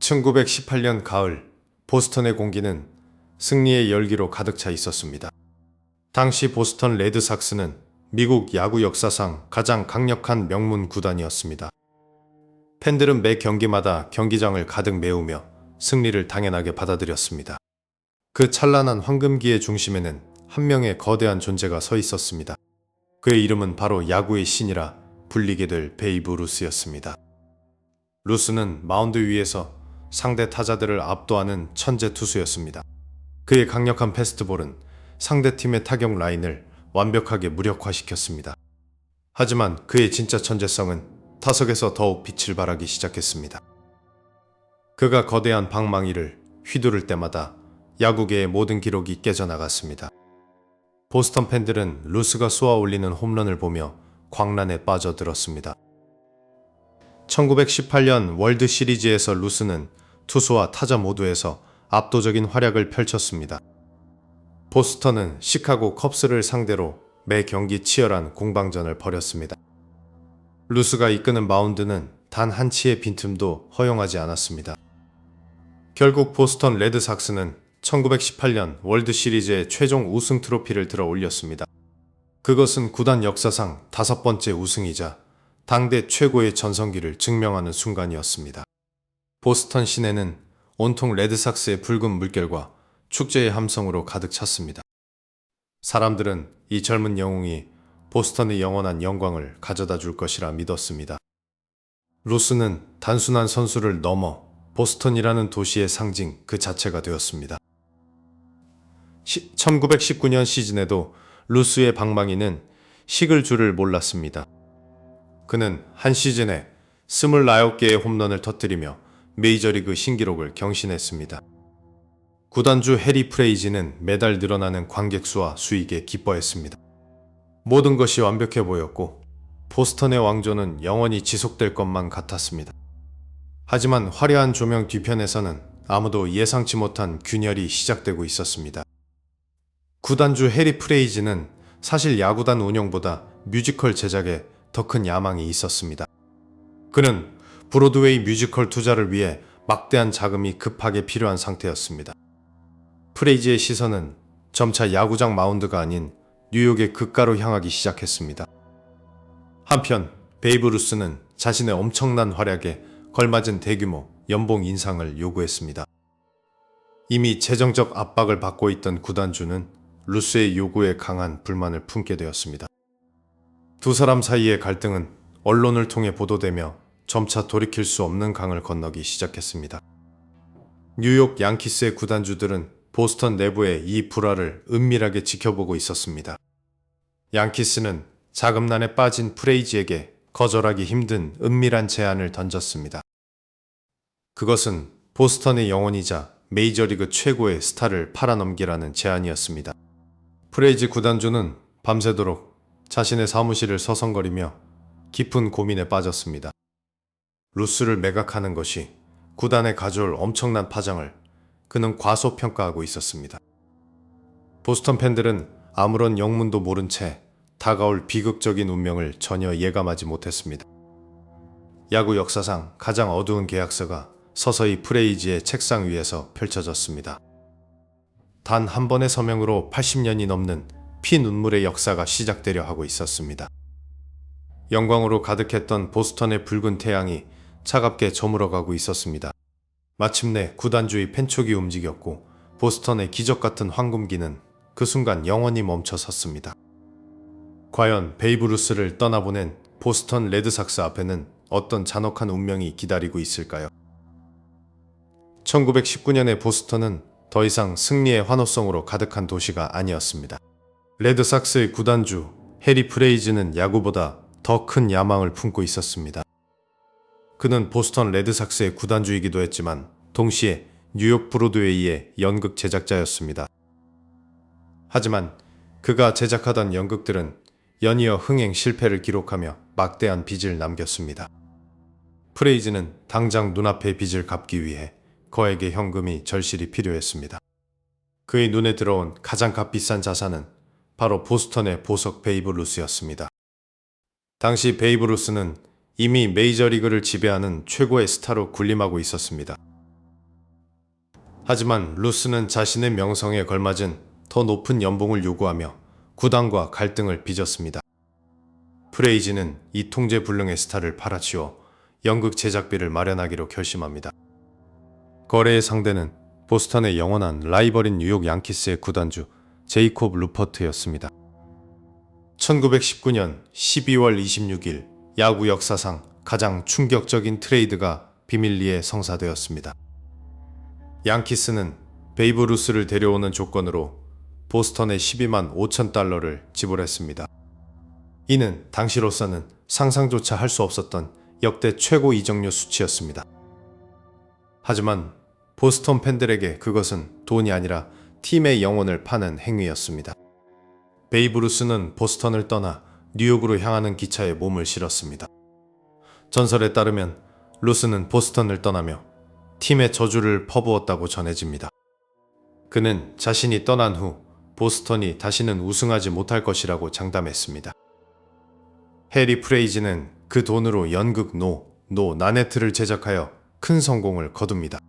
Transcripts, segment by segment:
1918년 가을, 보스턴의 공기는 승리의 열기로 가득 차 있었습니다. 당시 보스턴 레드삭스는 미국 야구 역사상 가장 강력한 명문 구단이었습니다. 팬들은 매 경기마다 경기장을 가득 메우며 승리를 당연하게 받아들였습니다. 그 찬란한 황금기의 중심에는 한 명의 거대한 존재가 서 있었습니다. 그의 이름은 바로 야구의 신이라 불리게 될 베이브 루스였습니다. 루스는 마운드 위에서 상대 타자들을 압도하는 천재 투수였습니다. 그의 강력한 패스트볼은 상대팀의 타격 라인을 완벽하게 무력화시켰습니다. 하지만 그의 진짜 천재성은 타석에서 더욱 빛을 발하기 시작했습니다. 그가 거대한 방망이를 휘두를 때마다 야구계의 모든 기록이 깨져나갔습니다. 보스턴 팬들은 루스가 쏘아올리는 홈런을 보며 광란에 빠져들었습니다. 1918년 월드 시리즈에서 루스는 투수와 타자 모두에서 압도적인 활약을 펼쳤습니다. 보스턴은 시카고 컵스를 상대로 매 경기 치열한 공방전을 벌였습니다. 루스가 이끄는 마운드는 단 한 치의 빈틈도 허용하지 않았습니다. 결국 보스턴 레드삭스는 1918년 월드 시리즈의 최종 우승 트로피를 들어 올렸습니다. 그것은 구단 역사상 5번째 우승이자 당대 최고의 전성기를 증명하는 순간이었습니다. 보스턴 시내는 온통 레드삭스의 붉은 물결과 축제의 함성으로 가득 찼습니다. 사람들은 이 젊은 영웅이 보스턴의 영원한 영광을 가져다 줄 것이라 믿었습니다. 루스는 단순한 선수를 넘어 보스턴이라는 도시의 상징 그 자체가 되었습니다. 1919년 시즌에도 루스의 방망이는 식을 줄을 몰랐습니다. 그는 한 시즌에 29개의 홈런을 터뜨리며 메이저리그 신기록을 경신했습니다. 구단주 해리 프레이지는 매달 늘어나는 관객 수와 수익에 기뻐했습니다. 모든 것이 완벽해 보였고 보스턴의 왕조는 영원히 지속될 것만 같았습니다. 하지만 화려한 조명 뒤편에서는 아무도 예상치 못한 균열이 시작되고 있었습니다. 구단주 해리 프레이지는 사실 야구단 운영보다 뮤지컬 제작에 더 큰 야망이 있었습니다. 그는 브로드웨이 뮤지컬 투자를 위해 막대한 자금이 급하게 필요한 상태였습니다. 프레이지의 시선은 점차 야구장 마운드가 아닌 뉴욕의 극가로 향하기 시작했습니다. 한편 베이브 루스는 자신의 엄청난 활약에 걸맞은 대규모 연봉 인상을 요구했습니다. 이미 재정적 압박을 받고 있던 구단주는 루스의 요구에 강한 불만을 품게 되었습니다. 두 사람 사이의 갈등은 언론을 통해 보도되며 점차 돌이킬 수 없는 강을 건너기 시작했습니다. 뉴욕 양키스의 구단주들은 보스턴 내부의 이 불화를 은밀하게 지켜보고 있었습니다. 양키스는 자금난에 빠진 프레이지에게 거절하기 힘든 은밀한 제안을 던졌습니다. 그것은 보스턴의 영혼이자 메이저리그 최고의 스타를 팔아넘기라는 제안이었습니다. 프레이지 구단주는 밤새도록 자신의 사무실을 서성거리며 깊은 고민에 빠졌습니다. 루스를 매각하는 것이 구단에 가져올 엄청난 파장을 그는 과소평가하고 있었습니다. 보스턴 팬들은 아무런 영문도 모른 채 다가올 비극적인 운명을 전혀 예감하지 못했습니다. 야구 역사상 가장 어두운 계약서가 서서히 프레이지의 책상 위에서 펼쳐졌습니다. 단 한 번의 서명으로 80년이 넘는 피눈물의 역사가 시작되려 하고 있었습니다. 영광으로 가득했던 보스턴의 붉은 태양이 차갑게 저물어가고 있었습니다. 마침내 구단주의 펜촉이 움직였고 보스턴의 기적 같은 황금기는 그 순간 영원히 멈춰 섰습니다. 과연 베이브 루스를 떠나보낸 보스턴 레드삭스 앞에는 어떤 잔혹한 운명이 기다리고 있을까요? 1919년의 보스턴은 더 이상 승리의 환호성으로 가득한 도시가 아니었습니다. 레드삭스의 구단주 해리 프레이지는 야구보다 더 큰 야망을 품고 있었습니다. 그는 보스턴 레드삭스의 구단주이기도 했지만 동시에 뉴욕 브로드웨이의 연극 제작자였습니다. 하지만 그가 제작하던 연극들은 연이어 흥행 실패를 기록하며 막대한 빚을 남겼습니다. 프레이지는 당장 눈앞의 빚을 갚기 위해 거액의 현금이 절실히 필요했습니다. 그의 눈에 들어온 가장 값비싼 자산은 바로 보스턴의 보석 베이브 루스였습니다. 당시 베이브 루스는 이미 메이저리그를 지배하는 최고의 스타로 군림하고 있었습니다. 하지만 루스는 자신의 명성에 걸맞은 더 높은 연봉을 요구하며 구단과 갈등을 빚었습니다. 프레이지는 이 통제불능의 스타를 팔아치워 연극 제작비를 마련하기로 결심합니다. 거래의 상대는 보스턴의 영원한 라이벌인 뉴욕 양키스의 구단주 제이콥 루퍼트였습니다. 1919년 12월 26일 야구 역사상 가장 충격적인 트레이드가 비밀리에 성사되었습니다. 양키스는 베이브 루스를 데려오는 조건으로 보스턴에 12만 5천 달러를 지불했습니다. 이는 당시로서는 상상조차 할 수 없었던 역대 최고 이적료 수치였습니다. 하지만 보스턴 팬들에게 그것은 돈이 아니라 팀의 영혼을 파는 행위였습니다. 베이브 루스는 보스턴을 떠나 뉴욕으로 향하는 기차에 몸을 실었습니다. 전설에 따르면 루스는 보스턴을 떠나며 팀의 저주를 퍼부었다고 전해집니다. 그는 자신이 떠난 후 보스턴이 다시는 우승하지 못할 것이라고 장담했습니다. 해리 프레이지는 그 돈으로 연극 노 나네트를 제작하여 큰 성공을 거둡니다.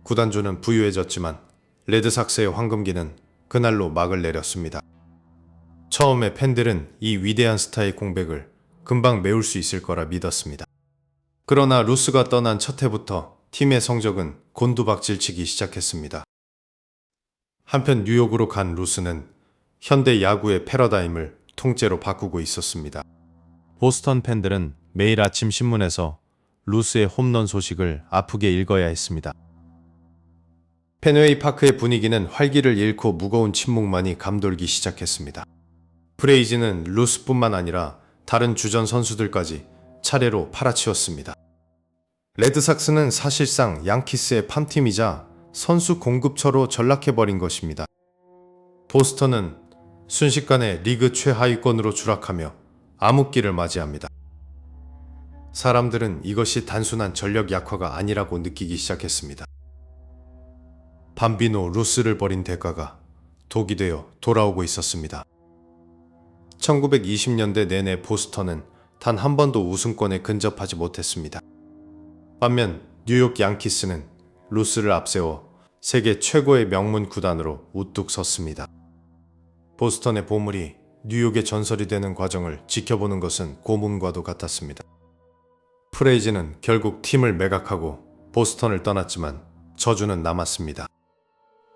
구단주는 부유해졌지만 레드삭스의 황금기는 그날로 막을 내렸습니다. 처음에 팬들은 이 위대한 스타의 공백을 금방 메울 수 있을 거라 믿었습니다. 그러나 루스가 떠난 첫 해부터 팀의 성적은 곤두박질치기 시작했습니다. 한편 뉴욕으로 간 루스는 현대 야구의 패러다임을 통째로 바꾸고 있었습니다. 보스턴 팬들은 매일 아침 신문에서 루스의 홈런 소식을 아프게 읽어야 했습니다. 펜웨이 파크의 분위기는 활기를 잃고 무거운 침묵만이 감돌기 시작했습니다. 프레이지는 루스뿐만 아니라 다른 주전 선수들까지 차례로 팔아치웠습니다. 레드삭스는 사실상 양키스의 팜팀이자 선수 공급처로 전락해버린 것입니다. 보스턴은 순식간에 리그 최하위권으로 추락하며 암흑기를 맞이합니다. 사람들은 이것이 단순한 전력 약화가 아니라고 느끼기 시작했습니다. 밤비노 루스를 버린 대가가 독이 되어 돌아오고 있었습니다. 1920년대 내내 보스턴은 단 한 번도 우승권에 근접하지 못했습니다. 반면 뉴욕 양키스는 루스를 앞세워 세계 최고의 명문 구단으로 우뚝 섰습니다. 보스턴의 보물이 뉴욕의 전설이 되는 과정을 지켜보는 것은 고문과도 같았습니다. 프레이지는 결국 팀을 매각하고 보스턴을 떠났지만 저주는 남았습니다.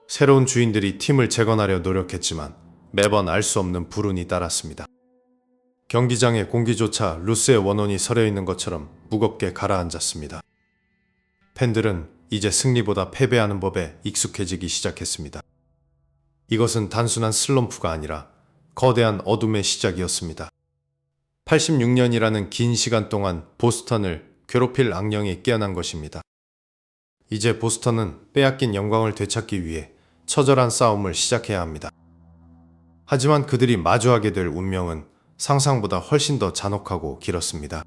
새로운 주인들이 팀을 재건하려 노력했지만 매번 알 수 없는 불운이 따랐습니다. 경기장의 공기조차 루스의 원혼이 서려 있는 것처럼 무겁게 가라앉았습니다. 팬들은 이제 승리보다 패배하는 법에 익숙해지기 시작했습니다. 이것은 단순한 슬럼프가 아니라 거대한 어둠의 시작이었습니다. 86년이라는 긴 시간 동안 보스턴을 괴롭힐 악령이 깨어난 것입니다. 이제 보스턴은 빼앗긴 영광을 되찾기 위해 처절한 싸움을 시작해야 합니다. 하지만 그들이 마주하게 될 운명은 상상보다 훨씬 더 잔혹하고 길었습니다.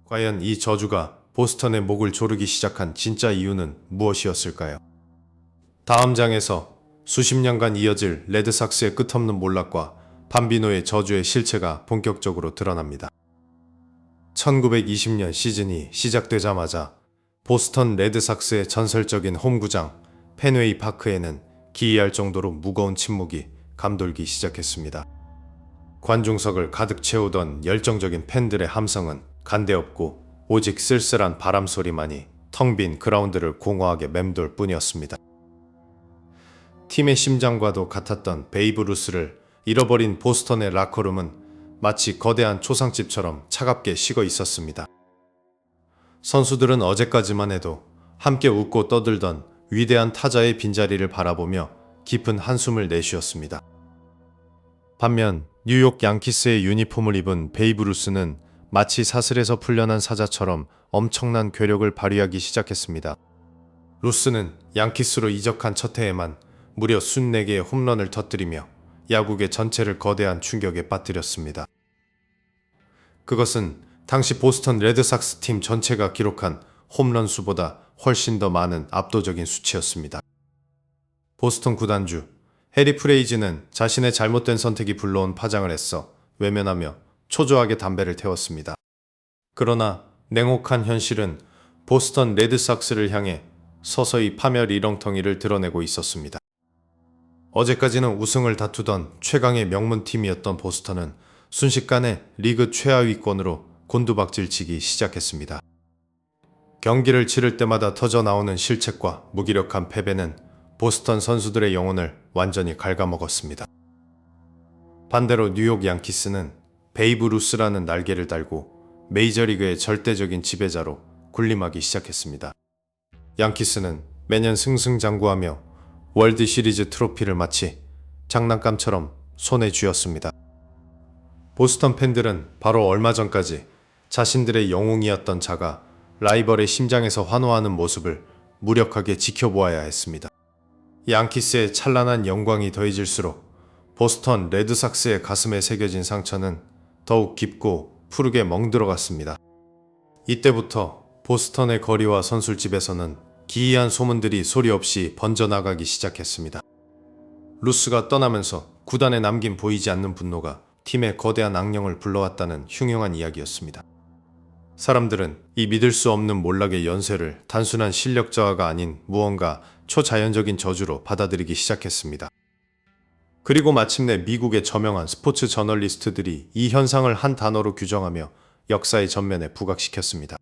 과연 이 저주가 보스턴의 목을 조르기 시작한 진짜 이유는 무엇이었을까요? 다음 장에서 수십 년간 이어질 레드삭스의 끝없는 몰락과 밤비노의 저주의 실체가 본격적으로 드러납니다. 1920년 시즌이 시작되자마자 보스턴 레드삭스의 전설적인 홈구장 펜웨이 파크에는 기이할 정도로 무거운 침묵이 감돌기 시작했습니다. 관중석을 가득 채우던 열정적인 팬들의 함성은 간데없고 오직 쓸쓸한 바람 소리만이 텅 빈 그라운드를 공허하게 맴돌 뿐이었습니다. 팀의 심장과도 같았던 베이브 루스를 잃어버린 보스턴의 라커룸은 마치 거대한 초상집처럼 차갑게 식어 있었습니다. 선수들은 어제까지만 해도 함께 웃고 떠들던 위대한 타자의 빈자리를 바라보며 깊은 한숨을 내쉬었습니다. 반면 뉴욕 양키스의 유니폼을 입은 베이브 루스는 마치 사슬에서 풀려난 사자처럼 엄청난 괴력을 발휘하기 시작했습니다. 루스는 양키스로 이적한 첫 해에만 무려 54개의 홈런을 터뜨리며 야구계 전체를 거대한 충격에 빠뜨렸습니다. 그것은 당시 보스턴 레드삭스 팀 전체가 기록한 홈런 수보다 훨씬 더 많은 압도적인 수치였습니다. 보스턴 구단주 해리 프레이지는 자신의 잘못된 선택이 불러온 파장을 애써 외면하며 초조하게 담배를 태웠습니다. 그러나 냉혹한 현실은 보스턴 레드삭스를 향해 서서히 파멸 이렁텅이를 드러내고 있었습니다. 어제까지는 우승을 다투던 최강의 명문팀이었던 보스턴은 순식간에 리그 최하위권으로 곤두박질치기 시작했습니다. 경기를 치를 때마다 터져나오는 실책과 무기력한 패배는 보스턴 선수들의 영혼을 완전히 갉아먹었습니다. 반대로 뉴욕 양키스는 베이브 루스라는 날개를 달고 메이저리그의 절대적인 지배자로 군림하기 시작했습니다. 양키스는 매년 승승장구하며 월드 시리즈 트로피를 마치 장난감처럼 손에 쥐었습니다. 보스턴 팬들은 바로 얼마 전까지 자신들의 영웅이었던 자가 라이벌의 심장에서 환호하는 모습을 무력하게 지켜보아야 했습니다. 양키스의 찬란한 영광이 더해질수록 보스턴 레드삭스의 가슴에 새겨진 상처는 더욱 깊고 푸르게 멍들어갔습니다. 이때부터 보스턴의 거리와 선술집에서는 기이한 소문들이 소리 없이 번져나가기 시작했습니다. 루스가 떠나면서 구단에 남긴 보이지 않는 분노가 팀의 거대한 악령을 불러왔다는 흉흉한 이야기였습니다. 사람들은 이 믿을 수 없는 몰락의 연쇄를 단순한 실력 저하가 아닌 무언가 초자연적인 저주로 받아들이기 시작했습니다. 그리고 마침내 미국의 저명한 스포츠 저널리스트들이 이 현상을 한 단어로 규정하며 역사의 전면에 부각시켰습니다.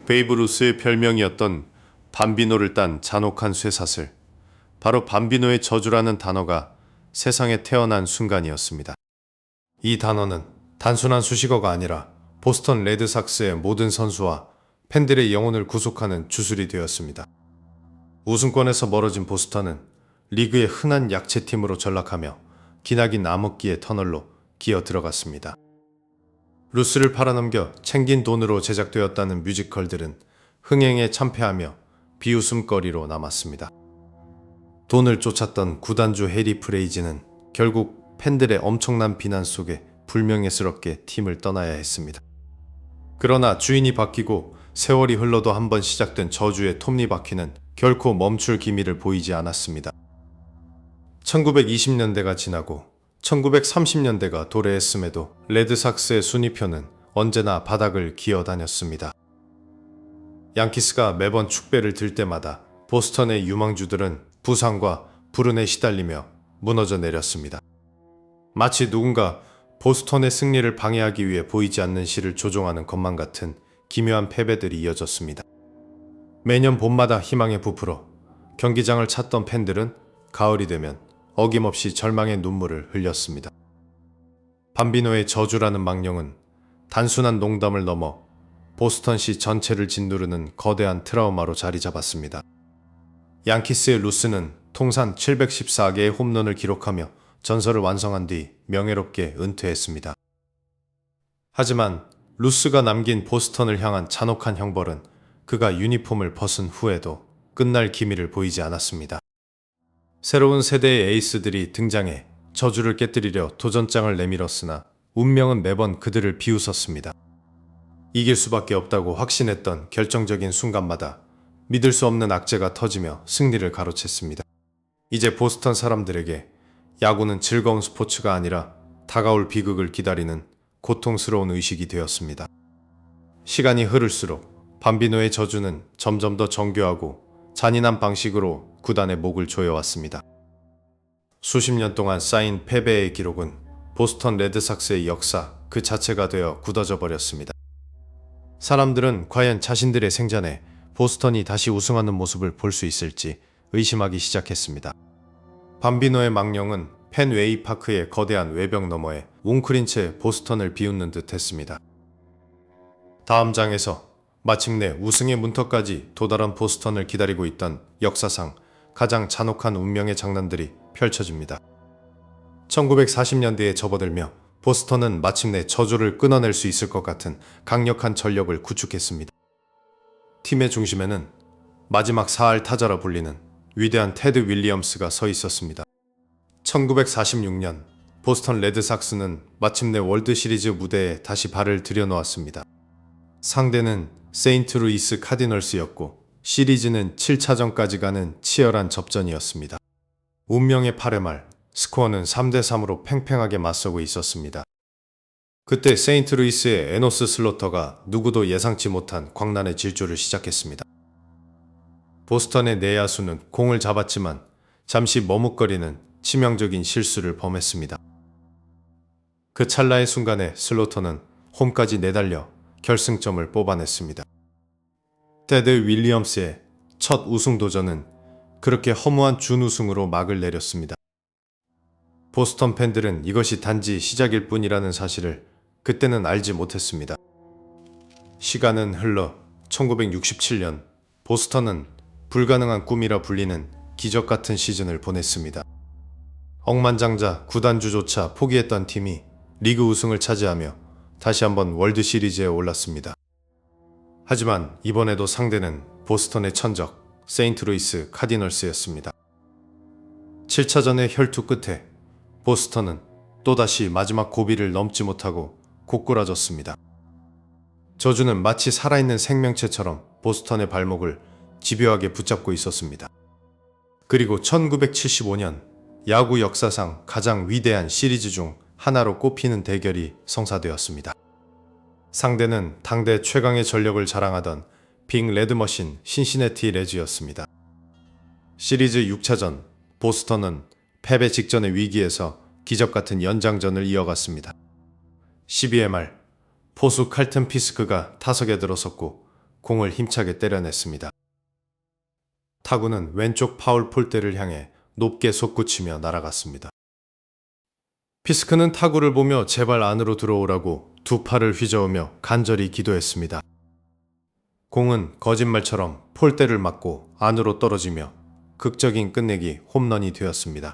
베이브 루스의 별명이었던 밤비노를 딴 잔혹한 쇠사슬, 바로 밤비노의 저주라는 단어가 세상에 태어난 순간이었습니다. 이 단어는 단순한 수식어가 아니라 보스턴 레드삭스의 모든 선수와 팬들의 영혼을 구속하는 주술이 되었습니다. 우승권에서 멀어진 보스턴은 리그의 흔한 약체팀으로 전락하며 기나긴 암흑기의 터널로 기어 들어갔습니다. 루스를 팔아넘겨 챙긴 돈으로 제작되었다는 뮤지컬들은 흥행에 참패하며 비웃음거리로 남았습니다. 돈을 쫓았던 구단주 해리 프레이지는 결국 팬들의 엄청난 비난 속에 불명예스럽게 팀을 떠나야 했습니다. 그러나 주인이 바뀌고 세월이 흘러도 한번 시작된 저주의 톱니바퀴는 결코 멈출 기미를 보이지 않았습니다. 1920년대가 지나고 1930년대가 도래했음에도 레드삭스의 순위표는 언제나 바닥을 기어다녔습니다. 양키스가 매번 축배를 들 때마다 보스턴의 유망주들은 부상과 불운에 시달리며 무너져 내렸습니다. 마치 누군가 보스턴의 승리를 방해하기 위해 보이지 않는 실을 조종하는 것만 같은 기묘한 패배들이 이어졌습니다. 매년 봄마다 희망에 부풀어 경기장을 찾던 팬들은 가을이 되면 어김없이 절망의 눈물을 흘렸습니다. 밤비노의 저주라는 망령은 단순한 농담을 넘어 보스턴시 전체를 짓누르는 거대한 트라우마로 자리 잡았습니다. 양키스의 루스는 통산 714개의 홈런을 기록하며 전설을 완성한 뒤 명예롭게 은퇴했습니다. 하지만 루스가 남긴 보스턴을 향한 잔혹한 형벌은 그가 유니폼을 벗은 후에도 끝날 기미를 보이지 않았습니다. 새로운 세대의 에이스들이 등장해 저주를 깨뜨리려 도전장을 내밀었으나 운명은 매번 그들을 비웃었습니다. 이길 수밖에 없다고 확신했던 결정적인 순간마다 믿을 수 없는 악재가 터지며 승리를 가로챘습니다. 이제 보스턴 사람들에게 야구는 즐거운 스포츠가 아니라 다가올 비극을 기다리는 고통스러운 의식이 되었습니다. 시간이 흐를수록 밤비노의 저주는 점점 더 정교하고 잔인한 방식으로 구단의 목을 조여왔습니다. 수십 년 동안 쌓인 패배의 기록은 보스턴 레드삭스의 역사 그 자체가 되어 굳어져 버렸습니다. 사람들은 과연 자신들의 생전에 보스턴이 다시 우승하는 모습을 볼 수 있을지 의심하기 시작했습니다. 밤비노의 망령은 펜웨이 파크의 거대한 외벽 너머에 웅크린 채 보스턴을 비웃는 듯 했습니다. 다음 장에서 마침내 우승의 문턱까지 도달한 보스턴을 기다리고 있던 역사상 가장 잔혹한 운명의 장난들이 펼쳐집니다. 1940년대에 접어들며 보스턴은 마침내 저주를 끊어낼 수 있을 것 같은 강력한 전력을 구축했습니다. 팀의 중심에는 마지막 사할 타자라 불리는 위대한 테드 윌리엄스가 서 있었습니다. 1946년 보스턴 레드삭스는 마침내 월드시리즈 무대에 다시 발을 들여놓았습니다. 상대는 세인트루이스 카디널스였고 시리즈는 7차전까지 가는 치열한 접전이었습니다. 운명의 8회 말 스코어는 3대3으로 팽팽하게 맞서고 있었습니다. 그때 세인트루이스의 에노스 슬로터가 누구도 예상치 못한 광란의 질주를 시작했습니다. 보스턴의 내야수는 공을 잡았지만 잠시 머뭇거리는 치명적인 실수를 범했습니다. 그 찰나의 순간에 슬로터는 홈까지 내달려 결승점을 뽑아냈습니다. 테드 윌리엄스의 첫 우승 도전은 그렇게 허무한 준우승으로 막을 내렸습니다. 보스턴 팬들은 이것이 단지 시작일 뿐이라는 사실을 그때는 알지 못했습니다. 시간은 흘러 1967년 보스턴은 불가능한 꿈이라 불리는 기적 같은 시즌을 보냈습니다. 억만장자 구단주조차 포기했던 팀이 리그 우승을 차지하며 다시 한번 월드 시리즈에 올랐습니다. 하지만 이번에도 상대는 보스턴의 천적 세인트루이스 카디널스였습니다. 7차전의 혈투 끝에 보스턴은 또다시 마지막 고비를 넘지 못하고 고꾸라졌습니다. 저주는 마치 살아있는 생명체처럼 보스턴의 발목을 집요하게 붙잡고 있었습니다. 그리고 1975년 야구 역사상 가장 위대한 시리즈 중 하나로 꼽히는 대결이 성사되었습니다. 상대는 당대 최강의 전력을 자랑하던 빅 레드머신 신시내티 레즈였습니다. 시리즈 6차전 보스턴은 패배 직전의 위기에서 기적같은 연장전을 이어갔습니다. 12회 말 포수 칼튼 피스크가 타석에 들어섰고 공을 힘차게 때려냈습니다. 타구는 왼쪽 파울 폴대를 향해 높게 솟구치며 날아갔습니다. 피스크는 타구를 보며 제발 안으로 들어오라고 두 팔을 휘저으며 간절히 기도했습니다. 공은 거짓말처럼 폴대를 맞고 안으로 떨어지며 극적인 끝내기 홈런이 되었습니다.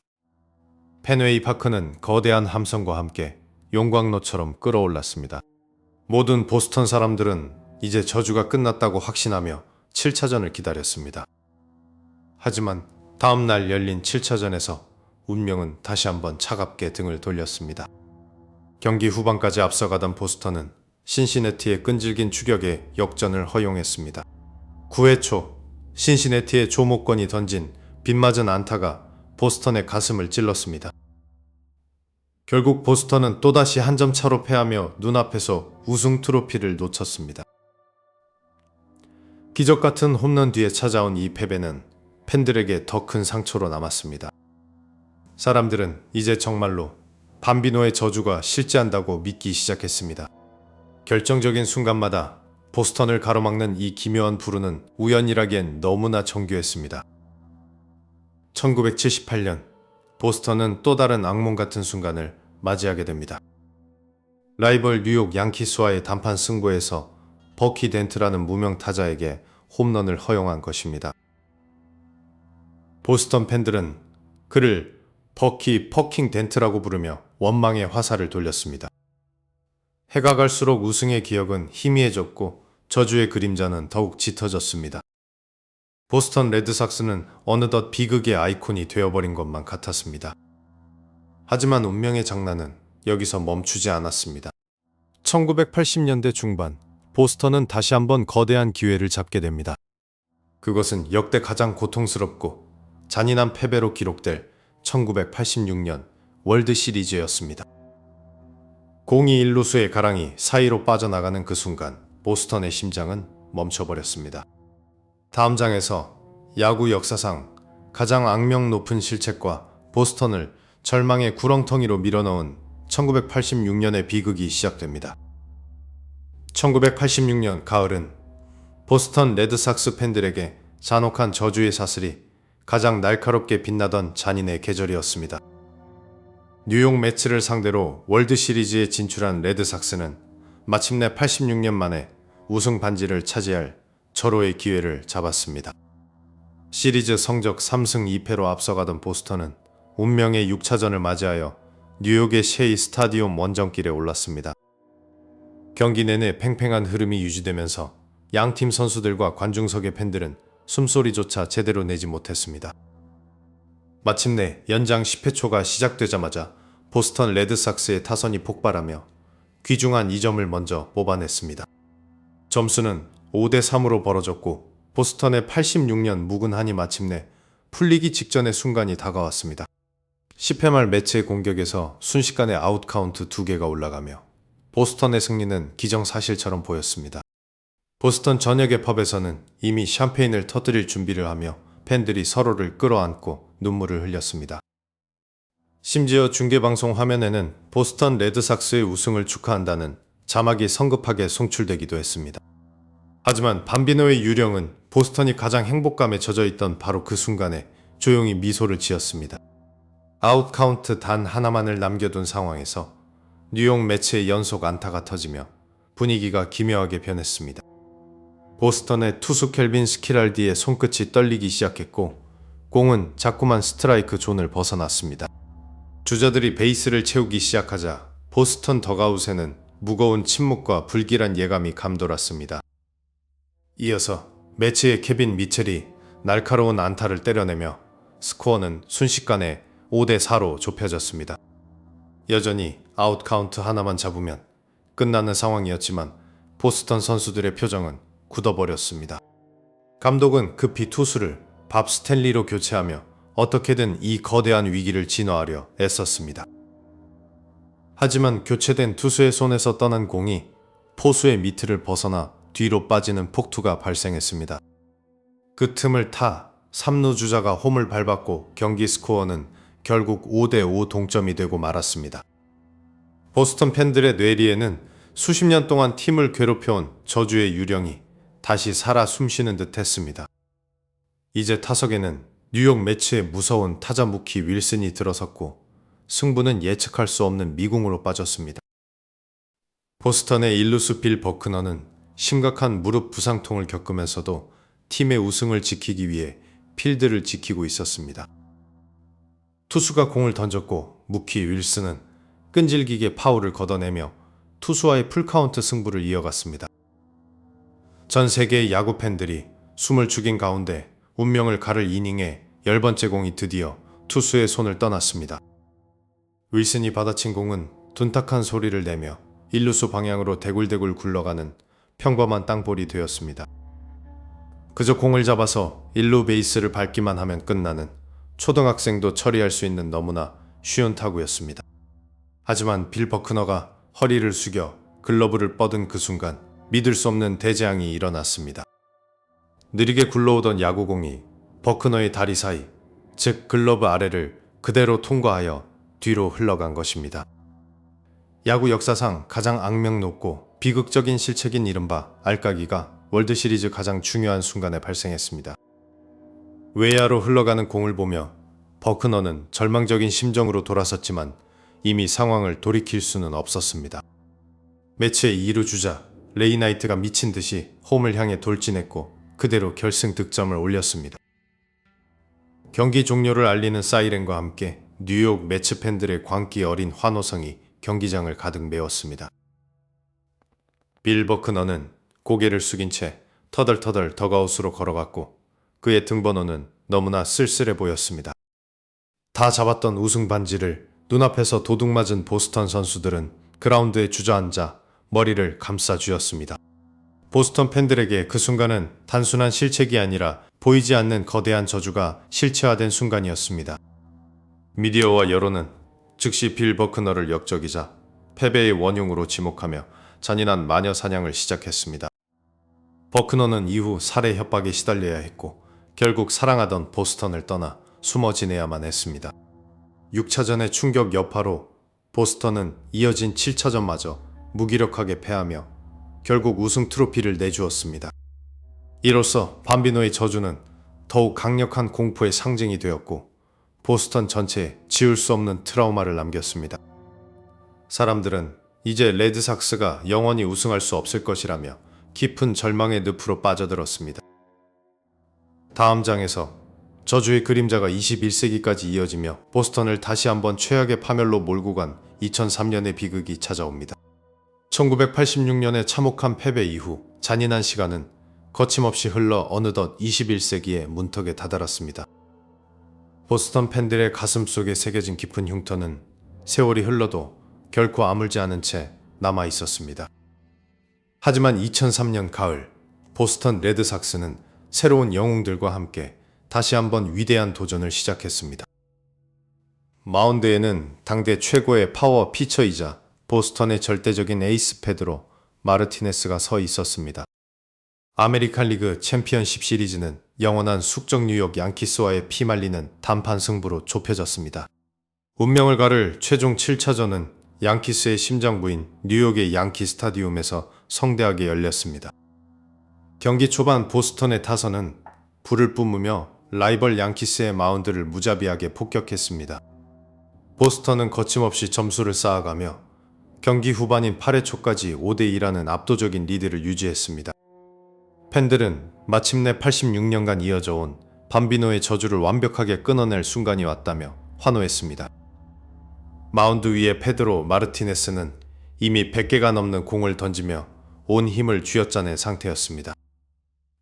펜웨이 파크는 거대한 함성과 함께 용광로처럼 끓어올랐습니다. 모든 보스턴 사람들은 이제 저주가 끝났다고 확신하며 7차전을 기다렸습니다. 하지만 다음날 열린 7차전에서 운명은 다시 한번 차갑게 등을 돌렸습니다. 경기 후반까지 앞서가던 보스턴은 신시내티의 끈질긴 추격에 역전을 허용했습니다. 9회 초 신시내티의 조목권이 던진 빗맞은 안타가 보스턴의 가슴을 찔렀습니다. 결국 보스턴은 또다시 한 점 차로 패하며 눈앞에서 우승 트로피를 놓쳤습니다. 기적같은 홈런 뒤에 찾아온 이 패배는 팬들에게 더 큰 상처로 남았습니다. 사람들은 이제 정말로 밤비노의 저주가 실제한다고 믿기 시작했습니다. 결정적인 순간마다 보스턴을 가로막는 이 기묘한 불운은 우연이라기엔 너무나 정교했습니다. 1978년 보스턴은 또 다른 악몽 같은 순간을 맞이하게 됩니다. 라이벌 뉴욕 양키스와의 단판 승부에서 버키 덴트라는 무명 타자에게 홈런을 허용한 것입니다. 보스턴 팬들은 그를 버키 퍼킹 덴트라고 부르며 원망의 화살을 돌렸습니다. 해가 갈수록 우승의 기억은 희미해졌고 저주의 그림자는 더욱 짙어졌습니다. 보스턴 레드삭스는 어느덧 비극의 아이콘이 되어버린 것만 같았습니다. 하지만 운명의 장난은 여기서 멈추지 않았습니다. 1980년대 중반 보스턴은 다시 한번 거대한 기회를 잡게 됩니다. 그것은 역대 가장 고통스럽고 잔인한 패배로 기록될 1986년 월드 시리즈였습니다. 공이 1루수의 가랑이 사이로 빠져나가는 그 순간 보스턴의 심장은 멈춰버렸습니다. 다음 장에서 야구 역사상 가장 악명 높은 실책과 보스턴을 절망의 구렁텅이로 밀어넣은 1986년의 비극이 시작됩니다. 1986년 가을은 보스턴 레드삭스 팬들에게 잔혹한 저주의 사슬이 가장 날카롭게 빛나던 잔인의 계절이었습니다. 뉴욕 매츠를 상대로 월드 시리즈에 진출한 레드삭스는 마침내 86년 만에 우승 반지를 차지할 절호의 기회를 잡았습니다. 시리즈 성적 3승 2패로 앞서가던 보스턴은 운명의 6차전을 맞이하여 뉴욕의 셰이 스타디움 원정길에 올랐습니다. 경기 내내 팽팽한 흐름이 유지되면서 양팀 선수들과 관중석의 팬들은 숨소리조차 제대로 내지 못했습니다. 마침내 연장 10회 초가 시작되자마자 보스턴 레드삭스의 타선이 폭발하며 귀중한 2점을 먼저 뽑아냈습니다. 점수는 5대3으로 벌어졌고 보스턴의 86년 묵은 한이 마침내 풀리기 직전의 순간이 다가왔습니다. 10회 말 매치의 공격에서 순식간에 아웃카운트 2개가 올라가며 보스턴의 승리는 기정사실처럼 보였습니다. 보스턴 전역의 펍에서는 이미 샴페인을 터뜨릴 준비를 하며 팬들이 서로를 끌어안고 눈물을 흘렸습니다. 심지어 중계방송 화면에는 보스턴 레드삭스의 우승을 축하한다는 자막이 성급하게 송출되기도 했습니다. 하지만 밤비노의 유령은 보스턴이 가장 행복감에 젖어있던 바로 그 순간에 조용히 미소를 지었습니다. 아웃 카운트 단 하나만을 남겨둔 상황에서 뉴욕 매치의 연속 안타가 터지며 분위기가 기묘하게 변했습니다. 보스턴의 투수 켈빈 스키랄디의 손끝이 떨리기 시작했고 공은 자꾸만 스트라이크 존을 벗어났습니다. 주자들이 베이스를 채우기 시작하자 보스턴 덕아웃에는 무거운 침묵과 불길한 예감이 감돌았습니다. 이어서 매치의 케빈 미첼이 날카로운 안타를 때려내며 스코어는 순식간에 5대4로 좁혀졌습니다. 여전히 아웃 카운트 하나만 잡으면 끝나는 상황이었지만 보스턴 선수들의 표정은 굳어버렸습니다. 감독은 급히 투수를 밥 스탠리로 교체하며 어떻게든 이 거대한 위기를 진화하려 애썼습니다. 하지만 교체된 투수의 손에서 떠난 공이 포수의 미트를 벗어나 뒤로 빠지는 폭투가 발생했습니다. 그 틈을 타 3루 주자가 홈을 밟았고 경기 스코어는 결국 5대5 동점이 되고 말았습니다. 보스턴 팬들의 뇌리에는 수십 년 동안 팀을 괴롭혀온 저주의 유령이 다시 살아 숨쉬는 듯 했습니다. 이제 타석에는 뉴욕 매치의 무서운 타자 무키 윌슨이 들어섰고 승부는 예측할 수 없는 미궁으로 빠졌습니다. 보스턴의 일루수 빌 버크너는 심각한 무릎 부상통을 겪으면서도 팀의 우승을 지키기 위해 필드를 지키고 있었습니다. 투수가 공을 던졌고 무키 윌슨은 끈질기게 파울을 걷어내며 투수와의 풀카운트 승부를 이어갔습니다. 전 세계의 야구 팬들이 숨을 죽인 가운데 운명을 가를 이닝에 10번째 공이 드디어 투수의 손을 떠났습니다. 윌슨이 받아친 공은 둔탁한 소리를 내며 일루수 방향으로 대굴대굴 굴러가는 평범한 땅볼이 되었습니다. 그저 공을 잡아서 1루 베이스를 밟기만 하면 끝나는 초등학생도 처리할 수 있는 너무나 쉬운 타구였습니다. 하지만 빌 버크너가 허리를 숙여 글러브를 뻗은 그 순간 믿을 수 없는 대재앙이 일어났습니다. 느리게 굴러오던 야구공이 버크너의 다리 사이, 즉 글러브 아래를 그대로 통과하여 뒤로 흘러간 것입니다. 야구 역사상 가장 악명 높고 비극적인 실책인 이른바 알까기가 월드시리즈 가장 중요한 순간에 발생했습니다. 외야로 흘러가는 공을 보며 버크너는 절망적인 심정으로 돌아섰지만 이미 상황을 돌이킬 수는 없었습니다. 매치의 2루 주자 레이 나이트가 미친 듯이 홈을 향해 돌진했고 그대로 결승 득점을 올렸습니다. 경기 종료를 알리는 사이렌과 함께 뉴욕 매치 팬들의 광기 어린 환호성이 경기장을 가득 메웠습니다. 빌 버크너는 고개를 숙인 채 터덜터덜 덕아웃으로 걸어갔고 그의 등번호는 너무나 쓸쓸해 보였습니다. 다 잡았던 우승 반지를 눈앞에서 도둑맞은 보스턴 선수들은 그라운드에 주저앉아 머리를 감싸 쥐었습니다. 보스턴 팬들에게 그 순간은 단순한 실책이 아니라 보이지 않는 거대한 저주가 실체화된 순간이었습니다. 미디어와 여론은 즉시 빌 버크너를 역적이자 패배의 원흉으로 지목하며 잔인한 마녀 사냥을 시작했습니다. 버크너는 이후 살해 협박에 시달려야 했고 결국 사랑하던 보스턴을 떠나 숨어 지내야만 했습니다. 6차전의 충격 여파로 보스턴은 이어진 7차전마저 무기력하게 패하며 결국 우승 트로피를 내주었습니다. 이로써 밤비노의 저주는 더욱 강력한 공포의 상징이 되었고 보스턴 전체에 지울 수 없는 트라우마를 남겼습니다. 사람들은 이제 레드삭스가 영원히 우승할 수 없을 것이라며 깊은 절망의 늪으로 빠져들었습니다. 다음 장에서 저주의 그림자가 21세기까지 이어지며 보스턴을 다시 한번 최악의 파멸로 몰고 간 2003년의 비극이 찾아옵니다. 1986년의 참혹한 패배 이후 잔인한 시간은 거침없이 흘러 어느덧 21세기의 문턱에 다다랐습니다. 보스턴 팬들의 가슴 속에 새겨진 깊은 흉터는 세월이 흘러도 결코 아물지 않은 채 남아 있었습니다. 하지만 2003년 가을, 보스턴 레드삭스는 새로운 영웅들과 함께 다시 한번 위대한 도전을 시작했습니다. 마운드에는 당대 최고의 파워 피처이자 보스턴의 절대적인 에이스 페드로 마르티네스가 서 있었습니다. 아메리칸 리그 챔피언십 시리즈는 영원한 숙적 뉴욕 양키스와의 피말리는 단판 승부로 좁혀졌습니다. 운명을 가를 최종 7차전은 양키스의 심장부인 뉴욕의 양키 스타디움에서 성대하게 열렸습니다. 경기 초반 보스턴의 타선은 불을 뿜으며 라이벌 양키스의 마운드를 무자비하게 폭격했습니다. 보스턴은 거침없이 점수를 쌓아가며 경기 후반인 8회 초까지 5대2라는 압도적인 리드를 유지했습니다. 팬들은 마침내 86년간 이어져 온 밤비노의 저주를 완벽하게 끊어낼 순간이 왔다며 환호했습니다. 마운드 위의 페드로 마르티네스는 이미 100개가 넘는 공을 던지며 온 힘을 쥐어짜낸 상태였습니다.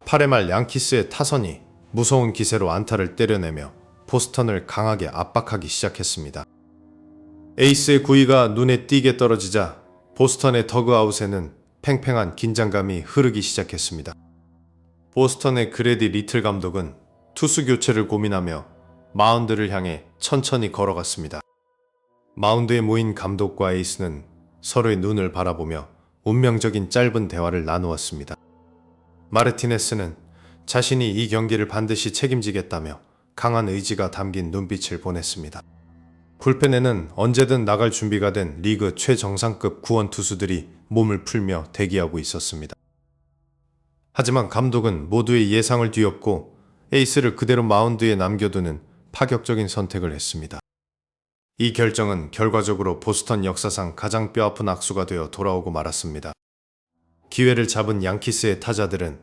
8회 말 양키스의 타선이 무서운 기세로 안타를 때려내며 보스턴을 강하게 압박하기 시작했습니다. 에이스의 구위가 눈에 띄게 떨어지자 보스턴의 더그아웃에는 팽팽한 긴장감이 흐르기 시작했습니다. 보스턴의 그레디 리틀 감독은 투수 교체를 고민하며 마운드를 향해 천천히 걸어갔습니다. 마운드에 모인 감독과 에이스는 서로의 눈을 바라보며 운명적인 짧은 대화를 나누었습니다. 마르티네스는 자신이 이 경기를 반드시 책임지겠다며 강한 의지가 담긴 눈빛을 보냈습니다. 불펜에는 언제든 나갈 준비가 된 리그 최정상급 구원 투수들이 몸을 풀며 대기하고 있었습니다. 하지만 감독은 모두의 예상을 뒤엎고 에이스를 그대로 마운드에 남겨두는 파격적인 선택을 했습니다. 이 결정은 결과적으로 보스턴 역사상 가장 뼈아픈 악수가 되어 돌아오고 말았습니다. 기회를 잡은 양키스의 타자들은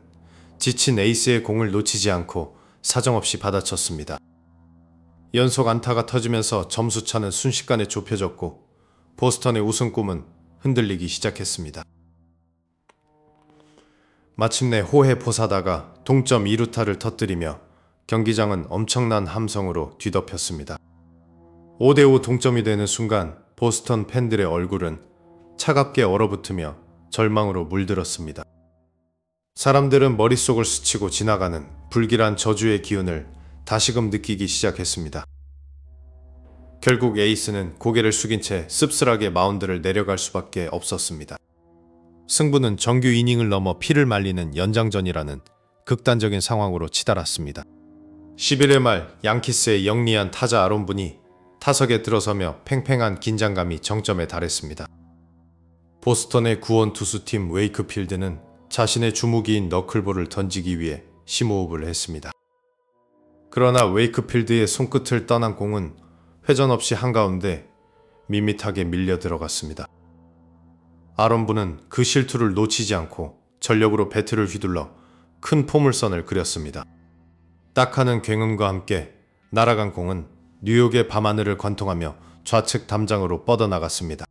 지친 에이스의 공을 놓치지 않고 사정없이 받아쳤습니다. 연속 안타가 터지면서 점수차는 순식간에 좁혀졌고 보스턴의 우승 꿈은 흔들리기 시작했습니다. 마침내 호해포사다가 동점 2루타를 터뜨리며 경기장은 엄청난 함성으로 뒤덮였습니다. 5대5 동점이 되는 순간 보스턴 팬들의 얼굴은 차갑게 얼어붙으며 절망으로 물들었습니다. 사람들은 머릿속을 스치고 지나가는 불길한 저주의 기운을 다시금 느끼기 시작했습니다. 결국 에이스는 고개를 숙인 채 씁쓸하게 마운드를 내려갈 수밖에 없었습니다. 승부는 정규 이닝을 넘어 피를 말리는 연장전이라는 극단적인 상황으로 치달았습니다. 11회 말 양키스의 영리한 타자 아론분이 타석에 들어서며 팽팽한 긴장감이 정점에 달했습니다. 보스턴의 구원 투수팀 웨이크필드는 자신의 주무기인 너클볼을 던지기 위해 심호흡을 했습니다. 그러나 웨이크필드의 손끝을 떠난 공은 회전 없이 한가운데 밋밋하게 밀려 들어갔습니다. 아론분은 그 실투를 놓치지 않고 전력으로 배트를 휘둘러 큰 포물선을 그렸습니다. 딱하는 굉음과 함께 날아간 공은 뉴욕의 밤하늘을 관통하며 좌측 담장으로 뻗어나갔습니다.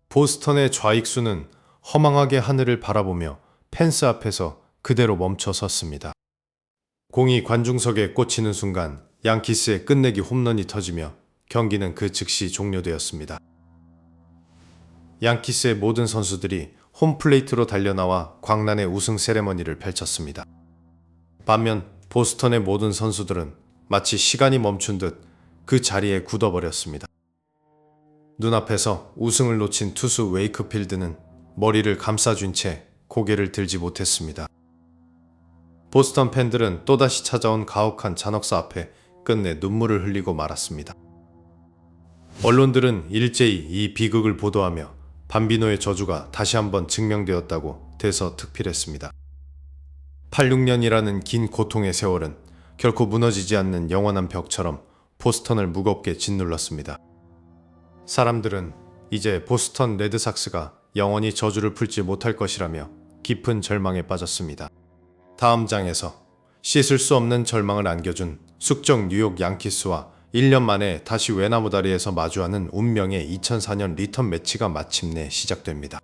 보스턴의 좌익수는 허망하게 하늘을 바라보며 펜스 앞에서 그대로 멈춰 섰습니다. 공이 관중석에 꽂히는 순간 양키스의 끝내기 홈런이 터지며 경기는 그 즉시 종료되었습니다. 양키스의 모든 선수들이 홈플레이트로 달려나와 광란의 우승 세레머니를 펼쳤습니다. 반면 보스턴의 모든 선수들은 마치 시간이 멈춘 듯 그 자리에 굳어버렸습니다. 눈앞에서 우승을 놓친 투수 웨이크필드는 머리를 감싸준 채 고개를 들지 못했습니다. 보스턴 팬들은 또다시 찾아온 가혹한 잔혹사 앞에 끝내 눈물을 흘리고 말았습니다. 언론들은 일제히 이 비극을 보도하며 밤비노의 저주가 다시 한번 증명되었다고 대서특필했습니다. 86년이라는 긴 고통의 세월은 결코 무너지지 않는 영원한 벽처럼 보스턴을 무겁게 짓눌렀습니다. 사람들은 이제 보스턴 레드삭스가 영원히 저주를 풀지 못할 것이라며 깊은 절망에 빠졌습니다. 다음 장에서 씻을 수 없는 절망을 안겨준 숙적 뉴욕 양키스와 1년 만에 다시 외나무 다리에서 마주하는 운명의 2004년 리턴 매치가 마침내 시작됩니다.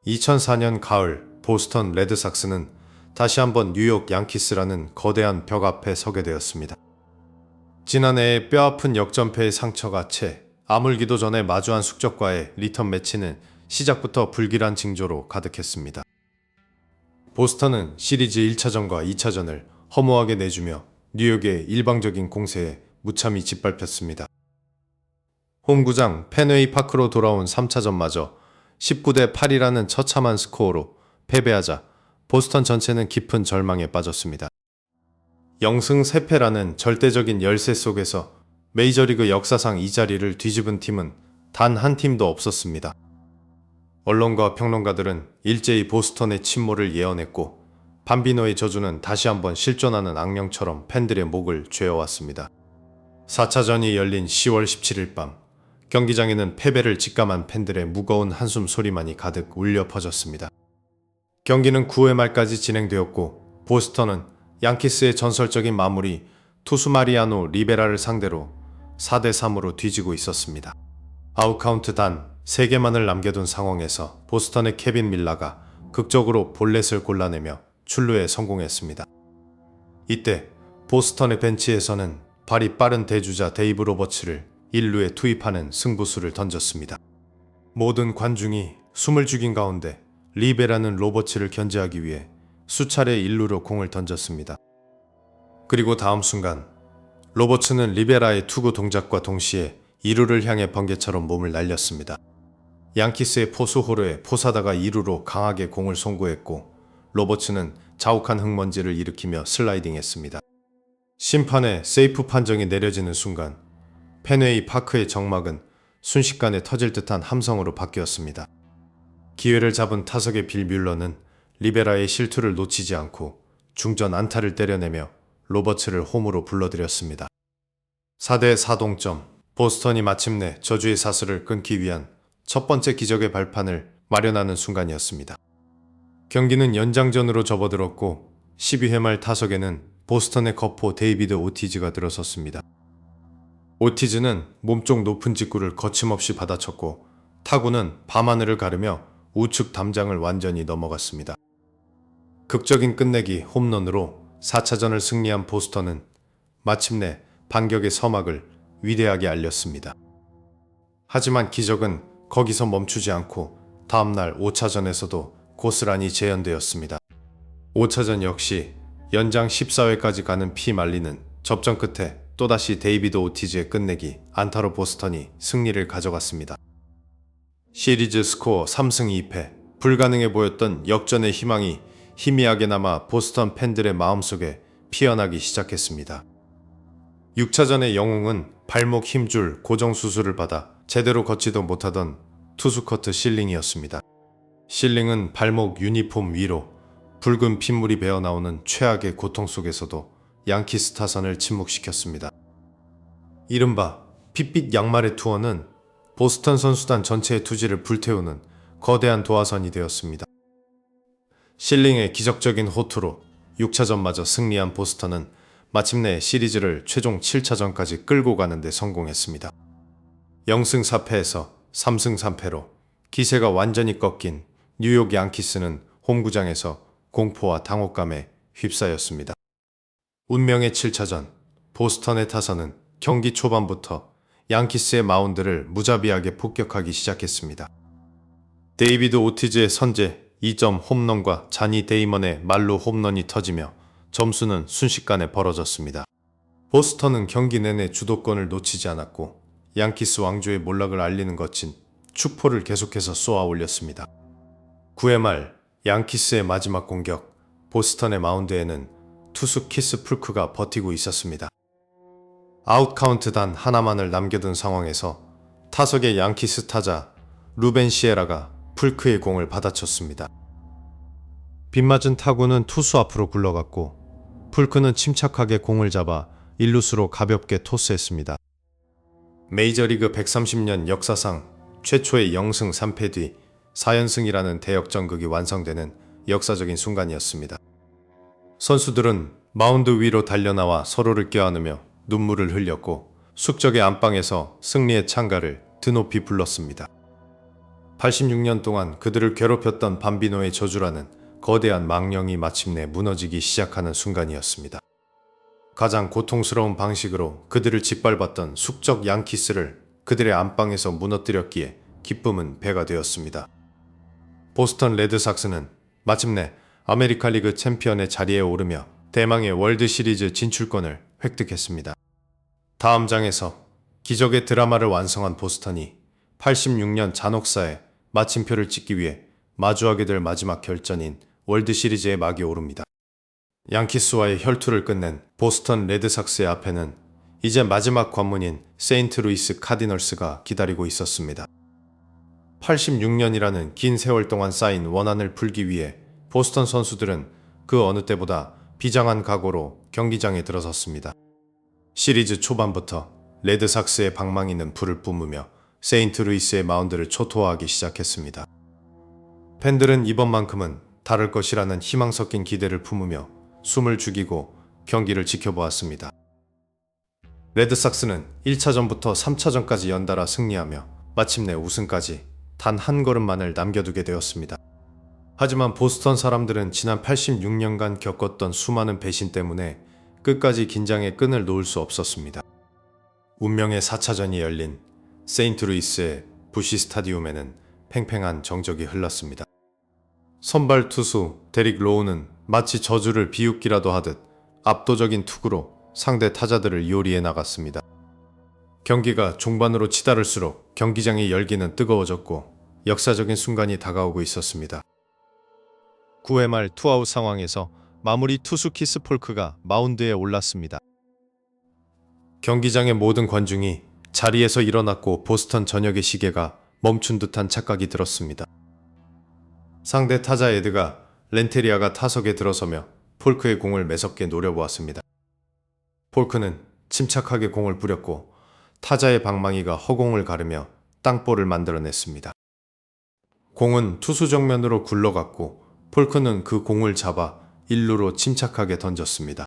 2004년 가을 보스턴 레드삭스는 다시 한번 뉴욕 양키스라는 거대한 벽 앞에 서게 되었습니다. 지난해의 뼈아픈 역전패의 상처가 채 아물기도 전에 마주한 숙적과의 리턴 매치는 시작부터 불길한 징조로 가득했습니다. 보스턴은 시리즈 1차전과 2차전을 허무하게 내주며 뉴욕의 일방적인 공세에 무참히 짓밟혔습니다. 홈구장 펜웨이 파크로 돌아온 3차전마저 19대 8이라는 처참한 스코어로 패배하자 보스턴 전체는 깊은 절망에 빠졌습니다. 영승 3패라는 절대적인 열세 속에서 메이저리그 역사상 이 자리를 뒤집은 팀은 단 한 팀도 없었습니다. 언론과 평론가들은 일제히 보스턴의 침몰을 예언했고 밤비노의 저주는 다시 한번 실존하는 악령처럼 팬들의 목을 죄어왔습니다. 4차전이 열린 10월 17일 밤 경기장에는 패배를 직감한 팬들의 무거운 한숨 소리만이 가득 울려 퍼졌습니다. 경기는 9회 말까지 진행되었고 보스턴은 양키스의 전설적인 마무리 투수 마리아노 리베라를 상대로 4대3으로 뒤지고 있었습니다. 아웃카운트 단 3개만을 남겨둔 상황에서 보스턴의 케빈 밀라가 극적으로 볼넷을 골라내며 출루에 성공했습니다. 이때 보스턴의 벤치에서는 발이 빠른 대주자 데이브 로버츠를 1루에 투입하는 승부수를 던졌습니다. 모든 관중이 숨을 죽인 가운데 리베라는 로버츠를 견제하기 위해 수차례 1루로 공을 던졌습니다. 그리고 다음 순간 로버츠는 리베라의 투구 동작과 동시에 2루를 향해 번개처럼 몸을 날렸습니다. 양키스의 포수 호르에 포사다가 2루로 강하게 공을 송구했고 로버츠는 자욱한 흙먼지를 일으키며 슬라이딩했습니다. 심판의 세이프 판정이 내려지는 순간 펜웨이 파크의 정막은 순식간에 터질 듯한 함성으로 바뀌었습니다. 기회를 잡은 타석의 빌 뮬러는 리베라의 실투를 놓치지 않고 중전 안타를 때려내며 로버츠를 홈으로 불러들였습니다. 4대4 동점, 보스턴이 마침내 저주의 사슬을 끊기 위한 첫 번째 기적의 발판을 마련하는 순간이었습니다. 경기는 연장전으로 접어들었고 12회 말 타석에는 보스턴의 거포 데이비드 오티즈가 들어섰습니다. 오티즈는 몸쪽 높은 직구를 거침없이 받아쳤고 타구는 밤하늘을 가르며 우측 담장을 완전히 넘어갔습니다. 극적인 끝내기 홈런으로 4차전을 승리한 보스턴은 마침내 반격의 서막을 위대하게 알렸습니다. 하지만 기적은 거기서 멈추지 않고 다음날 5차전에서도 고스란히 재현되었습니다. 5차전 역시 연장 14회까지 가는 피말리는 접전 끝에 또다시 데이비드 오티즈의 끝내기 안타로 보스턴이 승리를 가져갔습니다. 시리즈 스코어 3승 2패, 불가능해 보였던 역전의 희망이 희미하게 남아 보스턴 팬들의 마음속에 피어나기 시작했습니다. 6차전의 영웅은 발목 힘줄 고정 수술을 받아 제대로 걷지도 못하던 투수 커트 실링이었습니다. 실링은 발목 유니폼 위로 붉은 핏물이 배어나오는 최악의 고통 속에서도 양키스 타선을 침묵시켰습니다. 이른바 핏빛 양말의 투어는 보스턴 선수단 전체의 투지를 불태우는 거대한 도화선이 되었습니다. 실링의 기적적인 호투로 6차전마저 승리한 보스턴은 마침내 시리즈를 최종 7차전까지 끌고 가는 데 성공했습니다. 0승 4패에서 3승 3패로 기세가 완전히 꺾인 뉴욕 양키스는 홈구장에서 공포와 당혹감에 휩싸였습니다. 운명의 7차전, 보스턴의 타선은 경기 초반부터 양키스의 마운드를 무자비하게 폭격하기 시작했습니다. 데이비드 오티즈의 선제 2점 홈런과 자니 데이먼의 말루 홈런이 터지며 점수는 순식간에 벌어졌습니다. 보스턴은 경기 내내 주도권을 놓치지 않았고 양키스 왕조의 몰락을 알리는 거친 축포를 계속해서 쏘아 올렸습니다. 9회 말 양키스의 마지막 공격, 보스턴의 마운드에는 투수 키스 풀크가 버티고 있었습니다. 아웃 카운트 단 하나만을 남겨둔 상황에서 타석의 양키스 타자 루벤 시에라가 풀크의 공을 받아쳤습니다. 빗맞은 타구는 투수 앞으로 굴러갔고 풀크는 침착하게 공을 잡아 1루수로 가볍게 토스했습니다. 메이저리그 130년 역사상 최초의 0승 3패 뒤 4연승이라는 대역전극이 완성되는 역사적인 순간이었습니다. 선수들은 마운드 위로 달려나와 서로를 껴안으며 눈물을 흘렸고 숙적의 안방에서 승리의 찬가를 드높이 불렀습니다. 86년 동안 그들을 괴롭혔던 밤비노의 저주라는 거대한 망령이 마침내 무너지기 시작하는 순간이었습니다. 가장 고통스러운 방식으로 그들을 짓밟았던 숙적 양키스를 그들의 안방에서 무너뜨렸기에 기쁨은 배가 되었습니다. 보스턴 레드삭스는 마침내 아메리칸 리그 챔피언의 자리에 오르며 대망의 월드 시리즈 진출권을 획득했습니다. 다음 장에서 기적의 드라마를 완성한 보스턴이 86년 잔혹사의 마침표를 찍기 위해 마주하게 될 마지막 결전인 월드 시리즈의 막이 오릅니다. 양키스와의 혈투를 끝낸 보스턴 레드삭스의 앞에는 이제 마지막 관문인 세인트루이스 카디널스가 기다리고 있었습니다. 86년이라는 긴 세월 동안 쌓인 원한을 풀기 위해 보스턴 선수들은 그 어느 때보다 비장한 각오로 경기장에 들어섰습니다. 시리즈 초반부터 레드삭스의 방망이는 불을 뿜으며 세인트루이스의 마운드를 초토화하기 시작했습니다. 팬들은 이번만큼은 다를 것이라는 희망 섞인 기대를 품으며 숨을 죽이고 경기를 지켜보았습니다. 레드삭스는 1차전부터 3차전까지 연달아 승리하며 마침내 우승까지 단 한 걸음만을 남겨두게 되었습니다. 하지만 보스턴 사람들은 지난 86년간 겪었던 수많은 배신 때문에 끝까지 긴장의 끈을 놓을 수 없었습니다. 운명의 4차전이 열린 세인트루이스의 부시 스타디움에는 팽팽한 정적이 흘렀습니다. 선발 투수 데릭 로우는 마치 저주를 비웃기라도 하듯 압도적인 투구로 상대 타자들을 요리해 나갔습니다. 경기가 종반으로 치달을수록 경기장의 열기는 뜨거워졌고 역사적인 순간이 다가오고 있었습니다. 9회 말 투아웃 상황에서 마무리 투수 키스 폴크가 마운드에 올랐습니다. 경기장의 모든 관중이 자리에서 일어났고 보스턴 전역의 시계가 멈춘 듯한 착각이 들었습니다. 상대 타자 에드가 렌테리아가 타석에 들어서며 폴크의 공을 매섭게 노려보았습니다. 폴크는 침착하게 공을 뿌렸고 타자의 방망이가 허공을 가르며 땅볼을 만들어냈습니다. 공은 투수 정면으로 굴러갔고 폴크는 그 공을 잡아 1루로 침착하게 던졌습니다.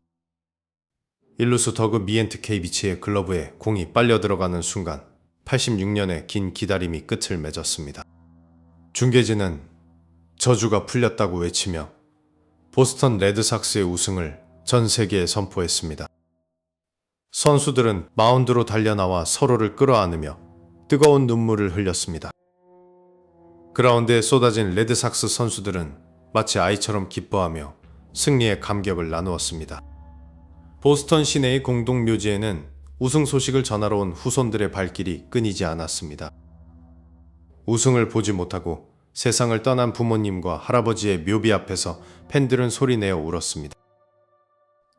1루수 더그 미엔트케이비치의 글러브에 공이 빨려 들어가는 순간 86년의 긴 기다림이 끝을 맺었습니다. 중계진은 저주가 풀렸다고 외치며 보스턴 레드삭스의 우승을 전 세계에 선포했습니다. 선수들은 마운드로 달려나와 서로를 끌어안으며 뜨거운 눈물을 흘렸습니다. 그라운드에 쏟아진 레드삭스 선수들은 마치 아이처럼 기뻐하며 승리의 감격을 나누었습니다. 보스턴 시내의 공동묘지에는 우승 소식을 전하러 온 후손들의 발길이 끊이지 않았습니다. 우승을 보지 못하고 세상을 떠난 부모님과 할아버지의 묘비 앞에서 팬들은 소리내어 울었습니다.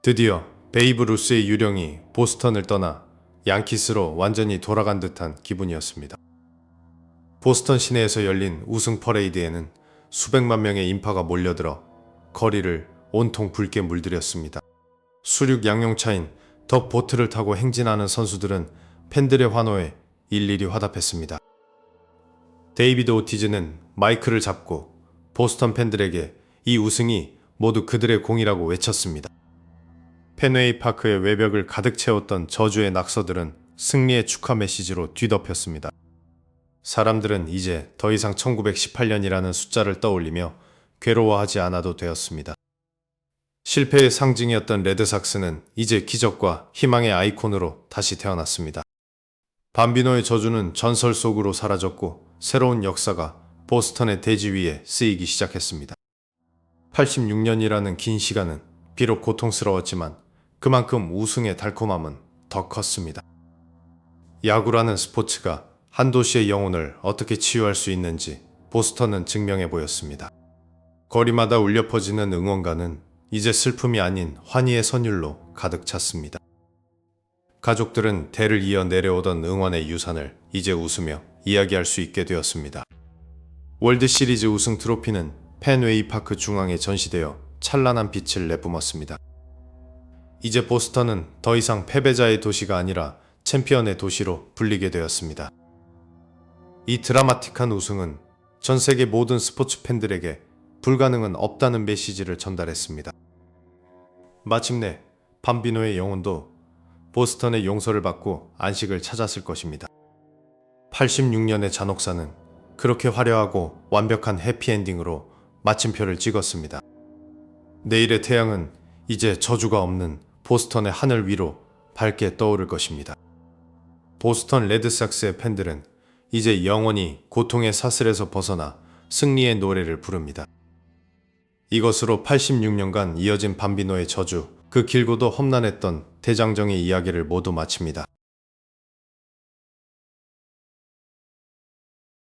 드디어 베이브 루스의 유령이 보스턴을 떠나 양키스로 완전히 돌아간 듯한 기분이었습니다. 보스턴 시내에서 열린 우승 퍼레이드에는 수백만 명의 인파가 몰려들어 거리를 온통 붉게 물들였습니다. 수륙 양용차인 더 보트를 타고 행진하는 선수들은 팬들의 환호에 일일이 화답했습니다. 데이비드 오티즈는 마이크를 잡고 보스턴 팬들에게 이 우승이 모두 그들의 공이라고 외쳤습니다. 펜웨이 파크의 외벽을 가득 채웠던 저주의 낙서들은 승리의 축하 메시지로 뒤덮였습니다. 사람들은 이제 더 이상 1918년이라는 숫자를 떠올리며 괴로워하지 않아도 되었습니다. 실패의 상징이었던 레드삭스는 이제 기적과 희망의 아이콘으로 다시 태어났습니다. 밤비노의 저주는 전설 속으로 사라졌고 새로운 역사가 보스턴의 대지 위에 쓰이기 시작했습니다. 86년이라는 긴 시간은 비록 고통스러웠지만 그만큼 우승의 달콤함은 더 컸습니다. 야구라는 스포츠가 한 도시의 영혼을 어떻게 치유할 수 있는지 보스턴은 증명해 보였습니다. 거리마다 울려 퍼지는 응원가는 이제 슬픔이 아닌 환희의 선율로 가득 찼습니다. 가족들은 대를 이어 내려오던 응원의 유산을 이제 웃으며 이야기할 수 있게 되었습니다. 월드 시리즈 우승 트로피는 펜웨이 파크 중앙에 전시되어 찬란한 빛을 내뿜었습니다. 이제 보스턴은 더 이상 패배자의 도시가 아니라 챔피언의 도시로 불리게 되었습니다. 이 드라마틱한 우승은 전 세계 모든 스포츠 팬들에게 불가능은 없다는 메시지를 전달했습니다. 마침내 밤비노의 영혼도 보스턴의 용서를 받고 안식을 찾았을 것입니다. 86년의 잔혹사는 그렇게 화려하고 완벽한 해피엔딩으로 마침표를 찍었습니다. 내일의 태양은 이제 저주가 없는 보스턴의 하늘 위로 밝게 떠오를 것입니다. 보스턴 레드삭스의 팬들은 이제 영원히 고통의 사슬에서 벗어나 승리의 노래를 부릅니다. 이것으로 86년간 이어진 밤비노의 저주, 그 길고도 험난했던 대장정의 이야기를 모두 마칩니다.